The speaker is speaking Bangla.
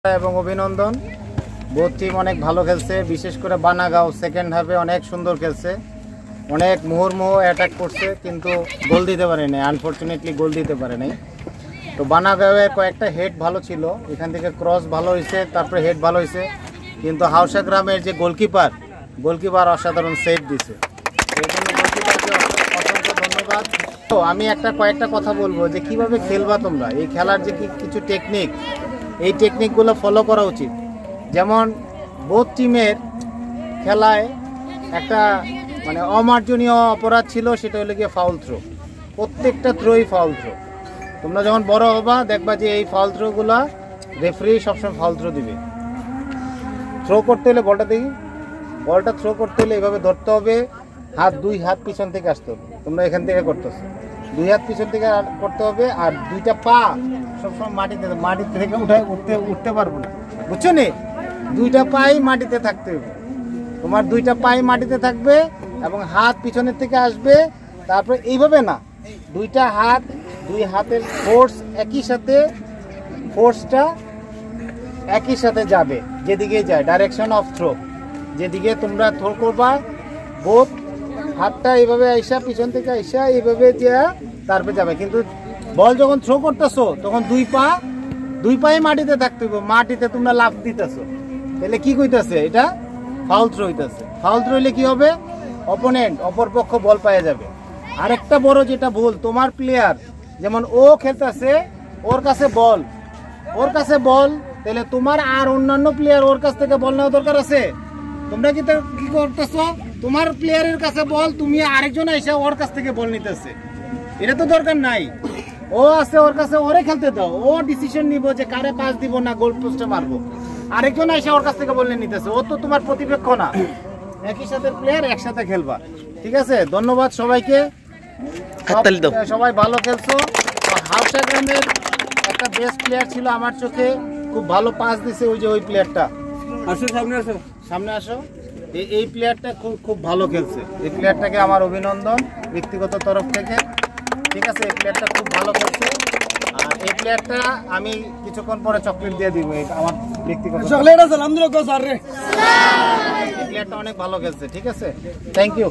এবং অভিনন্দন। বোথ টিম অনেক ভালো খেলছে, বিশেষ করে বানাগাঁও সেকেন্ড হাফে অনেক সুন্দর খেলছে, অনেক মুহুর্মুহু অ্যাটাক করছে, কিন্তু গোল দিতে পারে নাই, আনফর্চুনেটলি গোল দিতে পারে নাই। তো বানাগাঁওয়ের কয়েকটা হেড ভালো ছিল, এখান থেকে ক্রস ভালো হয়েছে, তারপরে হেড ভালো হয়েছে, কিন্তু হাউসা গ্রামের যে গোলকিপার অসাধারণ সেভ দিছে, এই জন্য গোলকিপারকে অসংখ্য ধন্যবাদ। তো আমি কয়েকটা কথা বলবো যে কিভাবে খেলবা তোমরা, এই খেলার যে কিছু টেকনিক, এই টেকনিকগুলো ফলো করা উচিত। যেমন বোথ টিমের খেলায় একটা অমার্জনীয় অপরাধ ছিল, সেটা হলো গিয়ে ফাউল থ্রো। প্রত্যেকটা থ্রোই ফাউল থ্রো। তোমরা যখন বড় হবা দেখবা যে এই ফাউল থ্রোগুলা রেফারি সবসময় ফাউল থ্রো দিবে। থ্রো করতে হলে বলটা থ্রো করতে হলে এইভাবে ধরতে হবে, দুই হাত পিছন থেকে আসতে হবে। তোমরা এখান থেকে করতেছো, দুই হাত পিছন থেকে করতে হবে, আর দুইটা পা সবসময় মাটির থেকে উঠতে পারবো না, বুঝছো নি? দুইটা পাই মাটিতে থাকতে হবে, তোমার দুইটা পাই মাটিতে থাকবে এবং হাত পিছনের থেকে আসবে। তারপরে এইভাবে না, দুই হাতের ফোর্সটা একই সাথে যাবে, যেদিকে যায় ডাইরেকশন অফ থ্রো, যেদিকে তোমরা থ্রো করবা, বোথ হাতটা এইভাবে আইসা পিছন থেকে আইসা এইভাবে যা তারপরে যাবে। কিন্তু বল যখন থ্রো করতেছো তখন দুই পায়ে মাটিতে থাকতে হবে, মাটিতে তোমরা লাফ দিতেছো, তাহলে কি কইতাছে? এটা ফাউল থ্রো হইতেছে। ফাউল থ্রো হইলে কি হবে? অপরপক্ষ বল পাওয়া যাবে। আরেকটা বড় যেটা ভুল, তোমার প্লেয়ার যেমন ও খেলতেছে, ওর কাছে বল, তাহলে তোমার আর অন্যান্য প্লেয়ার ওর কাছ থেকে বল নেওয়া দরকার আছে? তোমরা কি করতেছো? তোমার প্লেয়ারের কাছে বল, তুমি আরেকজন এসে ওর কাছ থেকে বল নিতেছে, এটা তো দরকার নাই। ও আছে ওর কাছে, ওরে খেলতে দাও, ও ডিসিশন নিব যে কারে পাস দিব না গোল পোস্টে মারবো। আরেকজন এসে ওর কাছ থেকে বল নিতেছে, ও তো তোমার প্রতিপক্ষ না। একই সাথে প্লেয়ার একসাথে খেলবা, ঠিক আছে? ধন্যবাদ সবাইকে, সবাই ভালো খেলছো। হাউসা গ্রামের একটা বেস্ট প্লেয়ার ছিল আমার চোখে, খুব ভালো পাস দিছে, ওই প্লেয়ারটা। সামনে আসো। এই প্লেয়ারটা খুব ভালো খেলছে, এই প্লেয়ারটাকে আমার অভিনন্দন ব্যক্তিগত তরফ থেকে, ঠিক আছে? এই প্লেয়ারটা খুব ভালো খেলছে, আর এই প্লেয়ারটা আমি কিছুক্ষণ পরে চকলেট দিয়ে দিব, আমার ব্যক্তিগত চকলেট আছে। এই প্লেয়ারটা অনেক ভালো খেলছে, ঠিক আছে? Thank you.